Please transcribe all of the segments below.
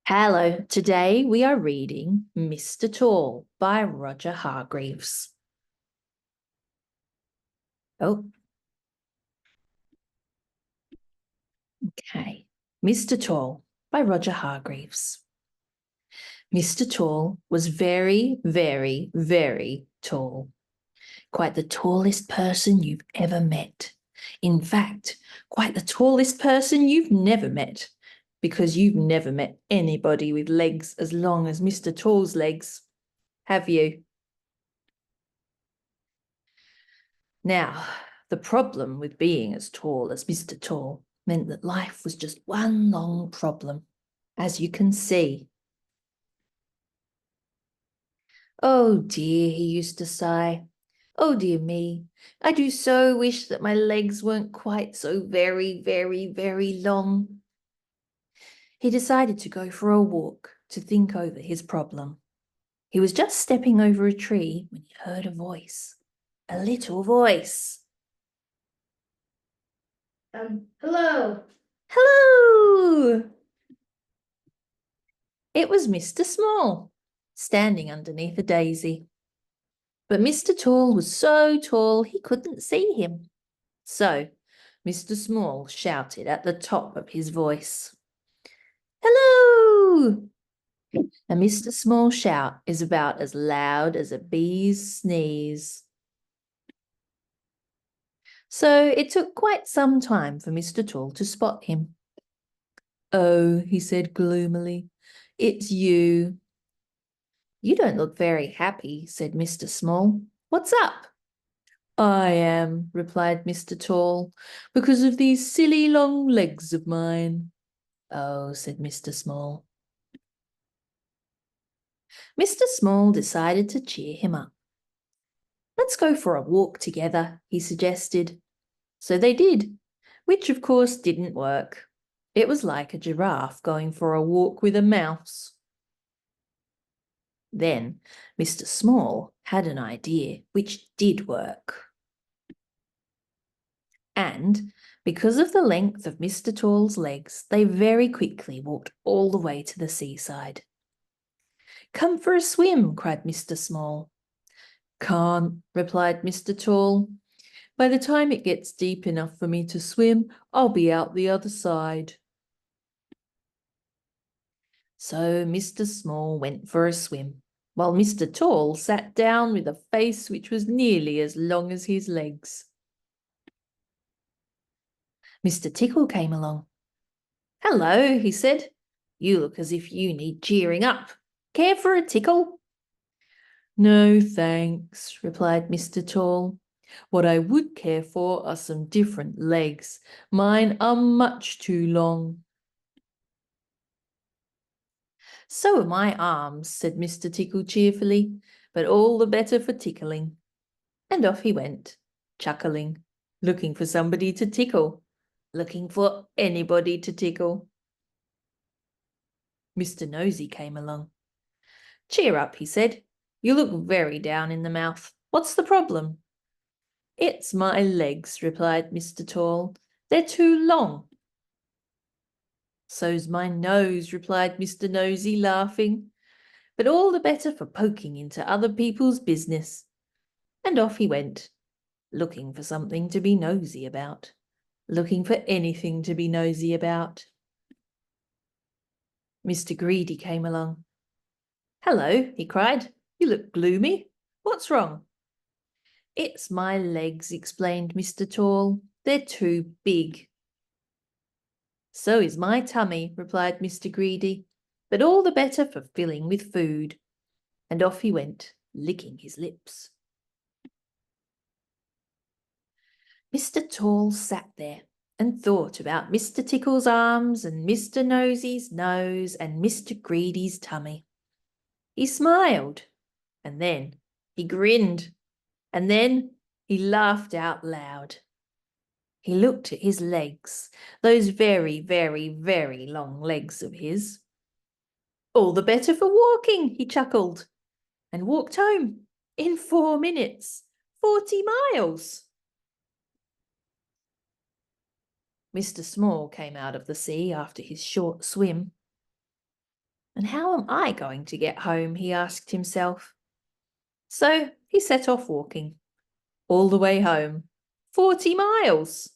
Hello, today we are reading Mr. Tall by Roger Hargreaves. Okay. Mr. Tall by Roger Hargreaves. Mr. Tall was very, very, very tall. Quite the tallest person you've ever met. In fact, quite the tallest person you've never met, because you've never met anybody with legs as long as Mr. Tall's legs, have you? Now, the problem with being as tall as Mr. Tall meant that life was just one long problem, as you can see. Oh dear, he used to sigh. Oh dear me, I do so wish that my legs weren't quite so very, very, very long. He decided to go for a walk to think over his problem. He was just stepping over a tree when he heard a voice, a little voice. Hello. Hello! It was Mr. Small, standing underneath a daisy. But Mr. Tall was so tall he couldn't see him. So Mr. Small shouted at the top of his voice, "Hello!" And Mr. Small's shout is about as loud as a bee's sneeze. So it took quite some time for Mr. Tall to spot him. "Oh," he said gloomily, "it's you." "You don't look very happy," said Mr. Small. "What's up?" "I am," replied Mr. Tall, "because of these silly long legs of mine." "Oh," said Mr. Small. Mr. Small decided to cheer him up. "Let's go for a walk together," he suggested. So they did, which of course didn't work. It was like a giraffe going for a walk with a mouse. Then Mr. Small had an idea which did work. And because of the length of Mr. Tall's legs, they very quickly walked all the way to the seaside. "Come for a swim," cried Mr. Small. "Can't," replied Mr. Tall. "By the time it gets deep enough for me to swim, I'll be out the other side." So Mr. Small went for a swim, while Mr. Tall sat down with a face which was nearly as long as his legs. Mr. Tickle came along. "Hello," he said. "You look as if you need cheering up. Care for a tickle?" "No, thanks," replied Mr. Tall. "What I would care for are some different legs. Mine are much too long." "So are my arms," said Mr. Tickle cheerfully, "but all the better for tickling." And off he went, chuckling, looking for somebody to tickle, looking for anybody to tickle. Mr. Nosy came along. "Cheer up," he said. "You look very down in the mouth. What's the problem?" "It's my legs," replied Mr. Tall. "They're too long." "So's my nose," replied Mr. Nosy, laughing. "But all the better for poking into other people's business." And off he went, looking for something to be nosy about, looking for anything to be nosy about. Mr. Greedy came along. "Hello," he cried. "You look gloomy. What's wrong?" "It's my legs," explained Mr. Tall. "They're too big." "So is my tummy," replied Mr. Greedy, "but all the better for filling with food." And off he went, licking his lips. Mr. Tall sat there and thought about Mr. Tickle's arms and Mr. Nosy's nose and Mr. Greedy's tummy. He smiled, and then he grinned, and then he laughed out loud. He looked at his legs, those very, very, very long legs of his. "All the better for walking," he chuckled, and walked home in 4 minutes, 40 miles. Mr. Small came out of the sea after his short swim. And how am I going to get home? He asked himself. So he set off walking all the way home. 40 miles.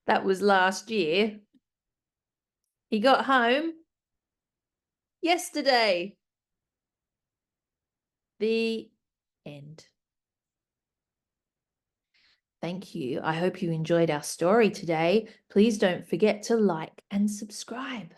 That was last year. He got home yesterday. The end. Thank you. I hope you enjoyed our story today. Please don't forget to like and subscribe.